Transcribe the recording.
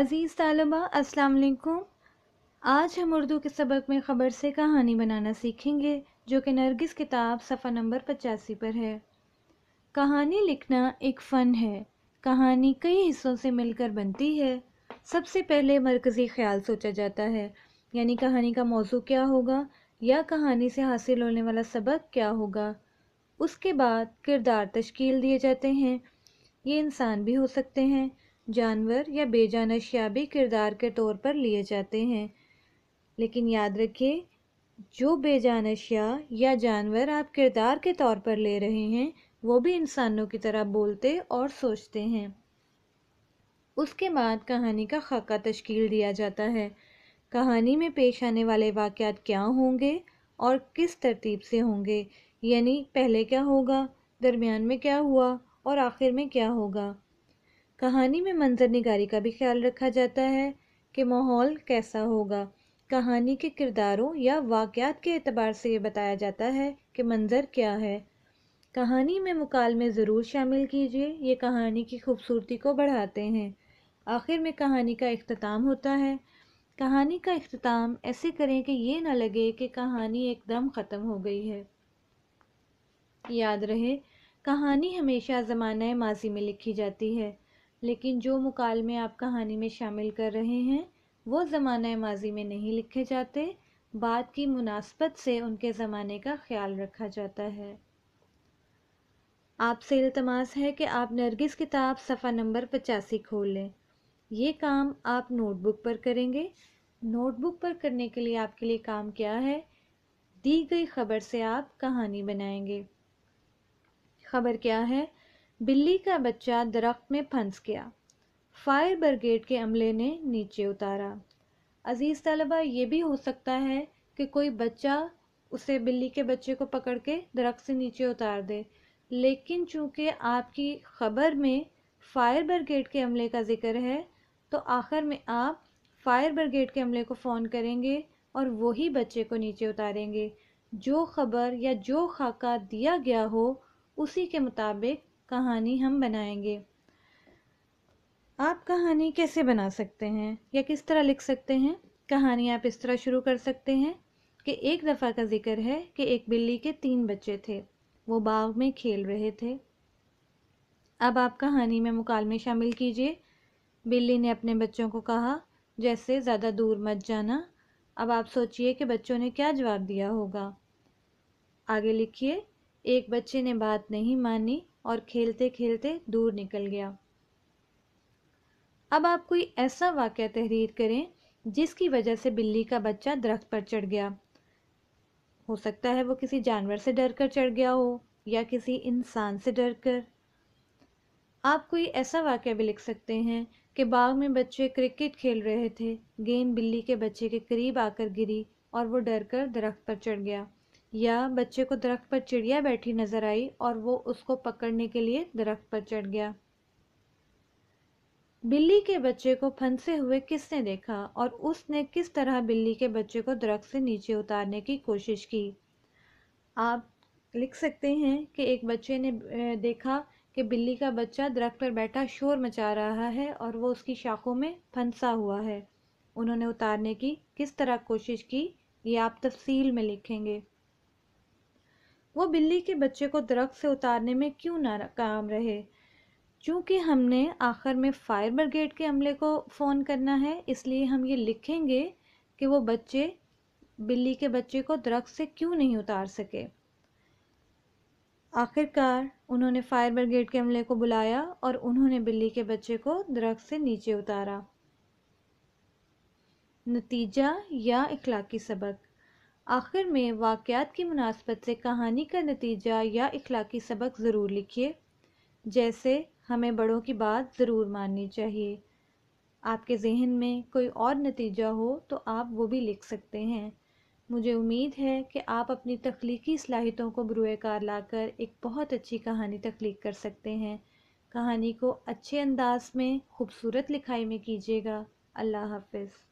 عزیز طالبہ السلام علیکم۔ آج ہم اردو کے سبق میں خبر سے کہانی بنانا سیکھیں گے جو کہ نرگس کتاب صفحہ نمبر 85 پر ہے۔ کہانی لکھنا ایک فن ہے۔ کہانی کئی حصوں سے مل کر بنتی ہے۔ سب سے پہلے مرکزی خیال سوچا جاتا ہے، یعنی کہانی کا موضوع کیا ہوگا یا کہانی سے حاصل ہونے والا سبق کیا ہوگا۔ اس کے بعد کردار تشکیل دیے جاتے ہیں۔ یہ انسان بھی ہو سکتے ہیں، جانور یا بے جان اشیاء بھی کردار کے طور پر لیے جاتے ہیں، لیکن یاد رکھیے جو بے جان اشیاء یا جانور آپ کردار کے طور پر لے رہے ہیں وہ بھی انسانوں کی طرح بولتے اور سوچتے ہیں۔ اس کے بعد کہانی کا خاکہ تشکیل دیا جاتا ہے۔ کہانی میں پیش آنے والے واقعات کیا ہوں گے اور کس ترتیب سے ہوں گے، یعنی پہلے کیا ہوگا، درمیان میں کیا ہوا اور آخر میں کیا ہوگا۔ کہانی میں منظر نگاری کا بھی خیال رکھا جاتا ہے کہ ماحول کیسا ہوگا۔ کہانی کے کرداروں یا واقعات کے اعتبار سے یہ بتایا جاتا ہے کہ منظر کیا ہے۔ کہانی میں مکالمے ضرور شامل کیجیے، یہ کہانی کی خوبصورتی کو بڑھاتے ہیں۔ آخر میں کہانی کا اختتام ہوتا ہے۔ کہانی کا اختتام ایسے کریں کہ یہ نہ لگے کہ کہانی ایک دم ختم ہو گئی ہے۔ یاد رہے کہانی ہمیشہ زمانہ ماضی میں لکھی جاتی ہے، لیکن جو مکالمے آپ کہانی میں شامل کر رہے ہیں وہ زمانہ ماضی میں نہیں لکھے جاتے، بات کی مناسبت سے ان کے زمانے کا خیال رکھا جاتا ہے۔ آپ سے التماس ہے کہ آپ نرگس کتاب صفحہ نمبر 85 کھول لیں۔ یہ کام آپ نوٹ بک پر کریں گے۔ نوٹ بک پر کرنے کے لیے آپ کے لیے کام کیا ہے؟ دی گئی خبر سے آپ کہانی بنائیں گے۔ خبر کیا ہے؟ بلی کا بچہ درخت میں پھنس گیا، فائر بریگیڈ کے عملے نے نیچے اتارا۔ عزیز طلبہ، یہ بھی ہو سکتا ہے کہ کوئی بچہ اسے بلی کے بچے کو پکڑ کے درخت سے نیچے اتار دے، لیکن چونکہ آپ کی خبر میں فائر بریگیڈ کے عملے کا ذکر ہے تو آخر میں آپ فائر بریگیڈ کے عملے کو فون کریں گے اور وہی بچے کو نیچے اتاریں گے۔ جو خبر یا جو خاکہ دیا گیا ہو اسی کے مطابق کہانی ہم بنائیں گے۔ آپ کہانی کیسے بنا سکتے ہیں یا کس طرح لکھ سکتے ہیں؟ کہانی آپ اس طرح شروع کر سکتے ہیں کہ ایک دفعہ کا ذکر ہے کہ ایک بلی کے 3 بچے تھے، وہ باغ میں کھیل رہے تھے۔ اب آپ کہانی میں مکالمے شامل کیجئے۔ بلی نے اپنے بچوں کو کہا، جیسے زیادہ دور مت جانا۔ اب آپ سوچئے کہ بچوں نے کیا جواب دیا ہوگا۔ آگے لکھیے، ایک بچے نے بات نہیں مانی اور کھیلتے کھیلتے دور نکل گیا۔ اب آپ کوئی ایسا واقعہ تحریر کریں جس کی وجہ سے بلی کا بچہ درخت پر چڑھ گیا۔ ہو سکتا ہے وہ کسی جانور سے ڈر کر چڑھ گیا ہو یا کسی انسان سے ڈر کر۔ آپ کوئی ایسا واقعہ بھی لکھ سکتے ہیں کہ باغ میں بچے کرکٹ کھیل رہے تھے، گیند بلی کے بچے کے قریب آ کر گری اور وہ ڈر کر درخت پر چڑھ گیا، یا بچے کو درخت پر چڑیا بیٹھی نظر آئی اور وہ اس کو پکڑنے کے لیے درخت پر چڑھ گیا۔ بلی کے بچے کو پھنسے ہوئے کس نے دیکھا اور اس نے کس طرح بلی کے بچے کو درخت سے نیچے اتارنے کی کوشش کی۔ آپ لکھ سکتے ہیں کہ ایک بچے نے دیکھا کہ بلی کا بچہ درخت پر بیٹھا شور مچا رہا ہے اور وہ اس کی شاخوں میں پھنسا ہوا ہے۔ انہوں نے اتارنے کی کس طرح کوشش کی، یہ آپ تفصیل میں لکھیں گے۔ وہ بلی کے بچے کو درخت سے اتارنے میں کیوں ناکام رہے؟ چونکہ ہم نے آخر میں فائر بریگیڈ کے عملے کو فون کرنا ہے، اس لیے ہم یہ لکھیں گے کہ وہ بچے بلی کے بچے کو درخت سے کیوں نہیں اتار سکے۔ آخر کار انہوں نے فائر بریگیڈ کے عملے کو بلایا اور انہوں نے بلی کے بچے کو درخت سے نیچے اتارا۔ نتیجہ یا اخلاقی سبق۔ آخر میں واقعات کی مناسبت سے کہانی کا نتیجہ یا اخلاقی سبق ضرور لکھیے، جیسے ہمیں بڑوں کی بات ضرور ماننی چاہیے۔ آپ کے ذہن میں کوئی اور نتیجہ ہو تو آپ وہ بھی لکھ سکتے ہیں۔ مجھے امید ہے کہ آپ اپنی تخلیقی صلاحیتوں کو بروئے کار لا کر ایک بہت اچھی کہانی تخلیق کر سکتے ہیں۔ کہانی کو اچھے انداز میں خوبصورت لکھائی میں کیجیے گا۔ اللہ حافظ۔